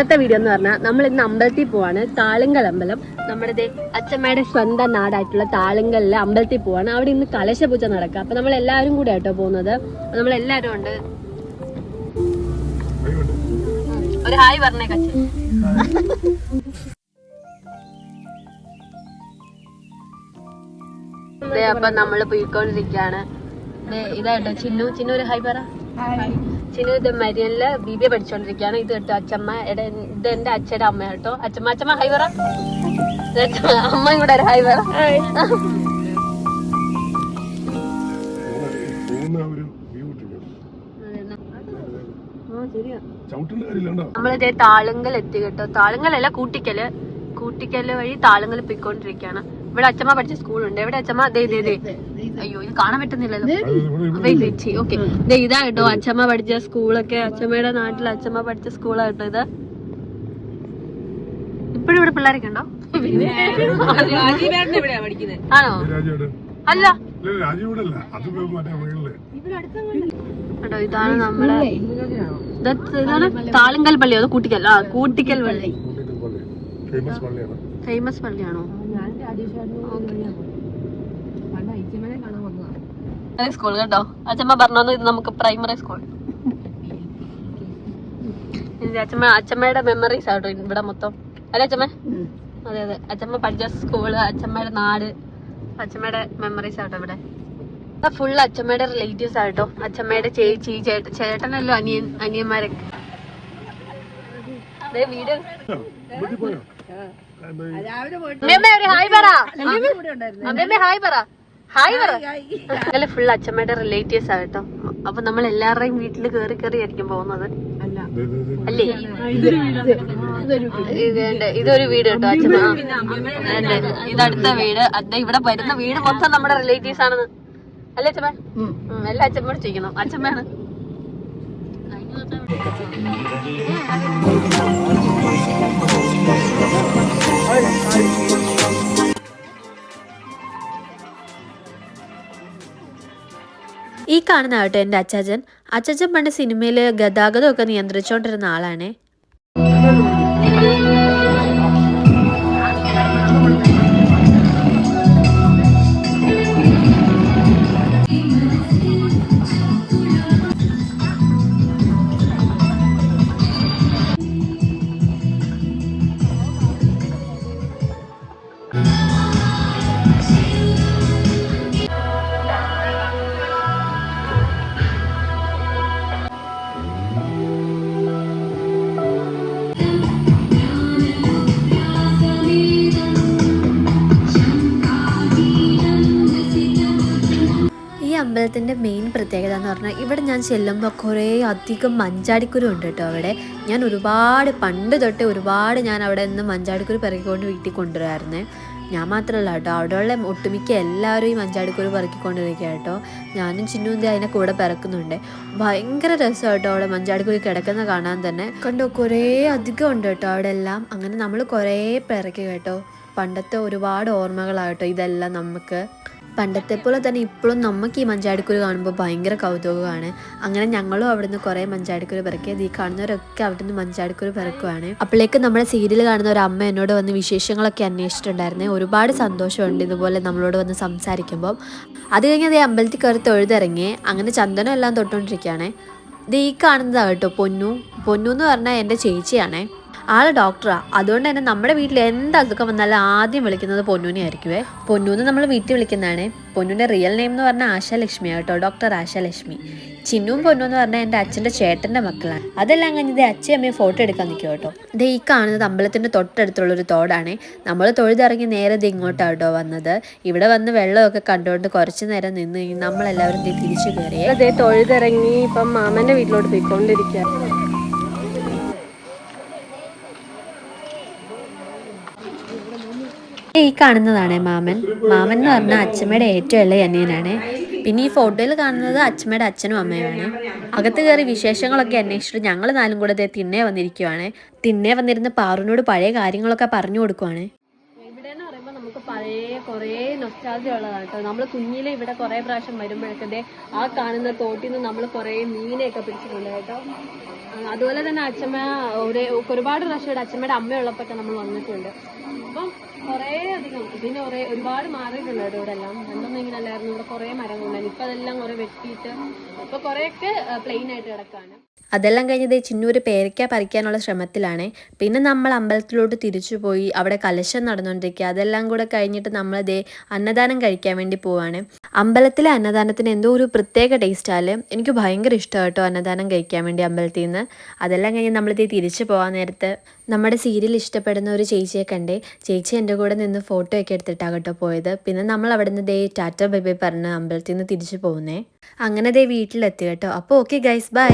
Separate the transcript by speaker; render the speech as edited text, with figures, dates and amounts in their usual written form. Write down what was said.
Speaker 1: ഇന്നത്തെ വീഡിയോ എന്ന് പറഞ്ഞാൽ നമ്മൾ ഇന്ന് അമ്പലത്തിൽ പോവാണ്. താളുങ്കൽ അമ്പലം, നമ്മുടെ അച്ഛമ്മയുടെ സ്വന്തം നാടായിട്ടുള്ള താളുങ്കലിലെ അമ്പലത്തിൽ പോവാണ്. അവിടെ ഇന്ന് കലശപൂജ നടക്കുക. അപ്പൊ നമ്മൾ എല്ലാവരും കൂടെ ആട്ടോ പോകുന്നത്. നമ്മൾ എല്ലാവരും ഉണ്ട്. ഒരു ഹായ് പറഞ്ഞേ കച്ച. അപ്പൊ നമ്മള് പോയിക്കൊണ്ടിരിക്കാണ്. ഇതായിട്ടോ ചിന്നു. ചിന്നു ഒരു ഹായ് പറ. ചിന്നു ഇത് മരിയനില് ബിബിയെ പഠിച്ചോണ്ടിരിക്കുകയാണ്. ഇത് കേട്ടോ അച്ഛമ്മ. ഇത് എന്റെ അച്ഛയുടെ അമ്മ കേട്ടോ. അച്ഛമ്മ അച്ഛമ്മ ഹായ് പറ. അമ്മയും കൂടെ ഒരു ഹായ് പറ. നമ്മളിതേ താളുങ്കൽ എത്തി കേട്ടോ. താളുങ്കലല്ല കൂട്ടിക്കല് വഴി താളുങ്കൽ പോയിക്കൊണ്ടിരിക്കുകയാണ്. ഇവിടെ അച്ഛമ്മ പഠിച്ച സ്കൂളുണ്ട്. എവിടെ അച്ഛമ്മ? അയ്യോ ഇത് കാണാൻ പറ്റുന്നില്ലല്ലോ. ഓക്കെ ഇതാ കേട്ടോ അച്ഛമ്മ പഠിച്ച സ്കൂളൊക്കെ. അച്ഛമ്മയുടെ നാട്ടിൽ അച്ഛമ്മ പഠിച്ച സ്കൂളാട്ടോ ഇത്. ഇപ്പഴും ഇവിടെ പിള്ളേരൊക്കെ ഉണ്ടോ? ആണോ? അല്ല കേട്ടോ. ഇതാണ് നമ്മളെ ഇതാണ് താളുങ്കൽ പള്ളി. അത് കൂട്ടിക്കൽ. കൂട്ടിക്കൽ പള്ളി ഫേമസ് പള്ളിയാണോ? സ്കൂൾ കേട്ടോ. അച്ഛമ്മ പറഞ്ഞു ഇത് നമുക്ക് പ്രൈമറി സ്കൂൾ. അച്ഛമ്മയുടെ മെമ്മറീസ് ആട്ടോ ഇവിടെ മൊത്തം. അല്ലേ അച്ഛമ്മ? അതെ അതെ. അച്ഛമ്മ പഠിച്ച സ്കൂള്, അച്ഛമ്മയുടെ നാട്, അച്ഛമ്മയുടെ മെമ്മറീസ് ആട്ടോ ഇവിടെ. ഫുള്ള് അച്ഛമ്മയുടെ റിലേറ്റീവ്സ് ആട്ടോ. അച്ഛമ്മയുടെ ചേച്ചി, ചേട്ടനല്ലോ അനിയന്മാരൊക്കെ. വീട് ഒരു ഹായ് പറ. അമ്മ ഹായ് പറ. ഹായ് പറ. അങ്ങനെ ഫുൾ അച്ഛമ്മയുടെ റിലേറ്റീവ്സ് ആട്ടോ. അപ്പൊ നമ്മൾ എല്ലാവരുടെയും വീട്ടില് കേറി ആയിരിക്കും പോകുന്നത് അല്ലേ? ഇതൊരു വീട് കേട്ടോ അച്ഛമ്മ. ഇതടുത്ത വീട്. ഇവിടെ വരുന്ന വീട് മൊത്തം നമ്മുടെ റിലേറ്റീവ്സ് ആണെന്ന് അല്ലേ അച്ഛമ്മ? എല്ലാ അച്ഛമ്മയോട് ചോദിക്കണം. അച്ഛമ്മയാണ്.
Speaker 2: ഈ കാണുന്ന ആട്ടോ എൻ്റെ അച്ചാച്ചൻ. അച്ചാച്ചൻ പണ്ട് സിനിമയിൽ ഗതാഗതമൊക്കെ നിയന്ത്രിച്ചുകൊണ്ടിരുന്ന ആളാണേ. അമ്പലത്തിൻ്റെ മെയിൻ പ്രത്യേകത എന്ന് പറഞ്ഞാൽ ഇവിടെ ഞാൻ ചെല്ലുമ്പോൾ കുറേ അധികം മഞ്ചാടിക്കുരു ഉണ്ട് കേട്ടോ. അവിടെ ഞാൻ പണ്ട് തൊട്ട് ഒരുപാട് ഞാൻ അവിടെ നിന്ന് മഞ്ചാടിക്കുരു പെറുക്കിക്കൊണ്ട് വീട്ടിൽ കൊണ്ടുവരുമായിരുന്നേ. ഞാൻ മാത്രമല്ല കേട്ടോ, അവിടെയുള്ള ഒട്ടുമിക്ക എല്ലാവരും ഈ മഞ്ചാടിക്കുരു പെറുക്കിക്കൊണ്ടിരിക്കുക കേട്ടോ. ഞാനും ചിന്നുന്തി അതിനെ കൂടെ പിറക്കുന്നുണ്ട്. ഭയങ്കര രസം കേട്ടോ അവിടെ മഞ്ചാടിക്കുരു കിടക്കുന്ന കാണാൻ തന്നെ. കണ്ടോ കുറേ അധികം ഉണ്ട് കേട്ടോ അവിടെ എല്ലാം. അങ്ങനെ നമ്മൾ കുറേ പിറക്കി കേട്ടോ. പണ്ടത്തെ ഒരുപാട് ഓർമ്മകളാകട്ടോ ഇതെല്ലാം നമുക്ക്. പണ്ടത്തെ പോലെ തന്നെ ഇപ്പോഴും നമുക്ക് ഈ മഞ്ചാടിക്കുരു കാണുമ്പോൾ ഭയങ്കര കൗതുകമാണ്. അങ്ങനെ ഞങ്ങളും അവിടുന്ന് കുറേ മഞ്ചാടിക്കുരു പിറക്കിയത്. ഈ കാണുന്നവരൊക്കെ അവിടുന്ന് മഞ്ചാടിക്കുരു പിറക്കുവാണ്. അപ്പോഴേക്കും നമ്മുടെ സീരിയൽ കാണുന്ന ഒരു അമ്മ എന്നോട് വന്ന് വിശേഷങ്ങളൊക്കെ അന്വേഷിച്ചിട്ടുണ്ടായിരുന്നേ. ഒരുപാട് സന്തോഷമുണ്ട് ഇതുപോലെ നമ്മളോട് വന്ന് സംസാരിക്കുമ്പോൾ. അത് കഴിഞ്ഞ് അതേ അമ്പലത്തിൽ കയറി തൊഴുതിറങ്ങി. അങ്ങനെ ചന്ദനം എല്ലാം തൊട്ടുകൊണ്ടിരിക്കുകയാണേ. ഇത് ഈ കാണുന്നതാണ് കേട്ടോ പൊന്നു എന്ന് പറഞ്ഞാൽ എൻ്റെ ചേച്ചിയാണേ. ആള് ഡോക്ടറാ. അതുകൊണ്ട് തന്നെ നമ്മുടെ വീട്ടിൽ എന്ത് അസുഖം വന്നാലും ആദ്യം വിളിക്കുന്നത് പൊന്നൂനെ ആയിരിക്കുവേ. പൊന്നൂന്ന് നമ്മൾ വീട്ടിൽ വിളിക്കുന്നതാണ്. പൊന്നൂൻ്റെ റിയൽ നെയിം എന്ന് പറഞ്ഞാൽ ആശാലക്ഷ്മിയാണ് കേട്ടോ. ഡോക്ടർ ആശാലക്ഷ്മി. ചിന്നും പൊന്നു എന്ന് പറഞ്ഞാൽ എൻ്റെ അച്ഛൻ്റെ ചേട്ടൻ്റെ മക്കളാണ്. അതെല്ലാം കഴിഞ്ഞത് അച്ഛയും അമ്മയും ഫോട്ടോ എടുക്കാൻ നിൽക്കും കേട്ടോ. ഇത് ഈ കാണുന്നത് അമ്പലത്തിൻ്റെ തൊട്ടടുത്തുള്ളൊരു തോടാണ്. നമ്മൾ തൊഴുതിറങ്ങി നേരെ ഇങ്ങോട്ടാണ് കേട്ടോ വന്നത്. ഇവിടെ വന്ന് വെള്ളമൊക്കെ കണ്ടുകൊണ്ട് കുറച്ച് നേരം നിന്ന് നമ്മളെല്ലാവരും തിരിച്ചു കയറി.
Speaker 1: അതേ തൊഴുതിറങ്ങി ഇപ്പം മാമൻ്റെ വീട്ടിലോട്ട് പോയിക്കൊണ്ടിരിക്കുക.
Speaker 2: ഈ കാണുന്നതാണ് മാമൻ എന്ന് പറഞ്ഞാൽ അച്ഛമ്മയുടെ ഏറ്റവും ഇളയ അനിയനാണ്. പിന്നെ ഈ ഫോട്ടോയിൽ കാണുന്നത് അച്ഛമ്മയുടെ അച്ഛനും അമ്മയുമാണ്. അകത്ത് കയറി വിശേഷങ്ങളൊക്കെ അന്വേഷിച്ചിട്ട് ഞങ്ങൾ നാലും കൂടെ തിണ്ണേ വന്നിരിക്കുവാണ്. തിണ്ണേ വന്നിരുന്ന് പാറുവിനോട് പഴയ കാര്യങ്ങളൊക്കെ പറഞ്ഞു കൊടുക്കുവാണ്.
Speaker 1: ഇവിടെയെന്ന് പറയുമ്പോൾ നമുക്ക് പഴയ കുറേ നൊസ്റ്റാൾജിയ ഉള്ളതാണ് കേട്ടോ. നമ്മൾ കുഞ്ഞിലെ ഇവിടെ കുറേ പ്രാവശ്യം വരുമ്പോഴൊക്കെ ആ കാണുന്ന തോട്ടിൽ നിന്ന് നമ്മൾ കുറേ മീനെയൊക്കെ പിടിച്ചിട്ടുണ്ട് കേട്ടോ. അതുപോലെ തന്നെ അച്ഛമ്മ ഒരുപാട് പ്രാവശ്യം ഇവിടെ അച്ഛമ്മയുടെ അമ്മയുള്ളപ്പോഴൊക്കെ നമ്മൾ വന്നിട്ടുണ്ട്. അപ്പം കുറേ അധികം പിന്നെ ഒരുപാട് മാറിയിട്ടുണ്ട് കേട്ടോ. ഇവിടെ എല്ലാം പണ്ടൊന്നും ഇങ്ങനെ അല്ലായിരുന്നു. ഇവിടെ കുറേ മരങ്ങളുണ്ടായിരുന്നു. ഇപ്പം അതെല്ലാം കുറേ വെട്ടിയിട്ട് ഇപ്പം കുറേയൊക്കെ പ്ലെയിൻ ആയിട്ട് കിടക്കാണ്.
Speaker 2: അതെല്ലാം കഴിഞ്ഞത് ചിന്നൂര് പേരയ്ക്ക പറിക്കാനുള്ള ശ്രമത്തിലാണ്. പിന്നെ നമ്മൾ അമ്പലത്തിലോട്ട് തിരിച്ചു പോയി അവിടെ കലശം നടന്നുകൊണ്ടിരിക്കുക. അതെല്ലാം കൂടെ കഴിഞ്ഞിട്ട് നമ്മൾ അന്നദാനം കഴിക്കാൻ വേണ്ടി പോവാണ്. അമ്പലത്തിലെ അന്നദാനത്തിന് എന്തോ ഒരു പ്രത്യേക ടേസ്റ്റാല്. എനിക്ക് ഭയങ്കര ഇഷ്ടമാണ് കേട്ടോ അന്നദാനം കഴിക്കാൻ വേണ്ടി അമ്പലത്തിൽ നിന്ന്. അതെല്ലാം കഴിഞ്ഞ് നമ്മളിതേ തിരിച്ചു പോകാൻ നേരത്ത് നമ്മുടെ സീരിയൽ ഇഷ്ടപ്പെടുന്ന ഒരു ചേച്ചിയെ കണ്ടേ. ചേച്ചി എൻ്റെ കൂടെ നിന്ന് ഫോട്ടോ ഒക്കെ എടുത്തിട്ടാണ് കേട്ടോ പോയത്. പിന്നെ നമ്മൾ അവിടെ നിന്ന് ടാറ്റ ബൈ ബൈ പറഞ്ഞ് അമ്പലത്തിൽ നിന്ന് തിരിച്ചു പോകുന്നേ. അങ്ങനെ വീട്ടിലെത്തി കേട്ടോ. അപ്പോൾ ഓക്കെ ഗൈസ്, ബൈ.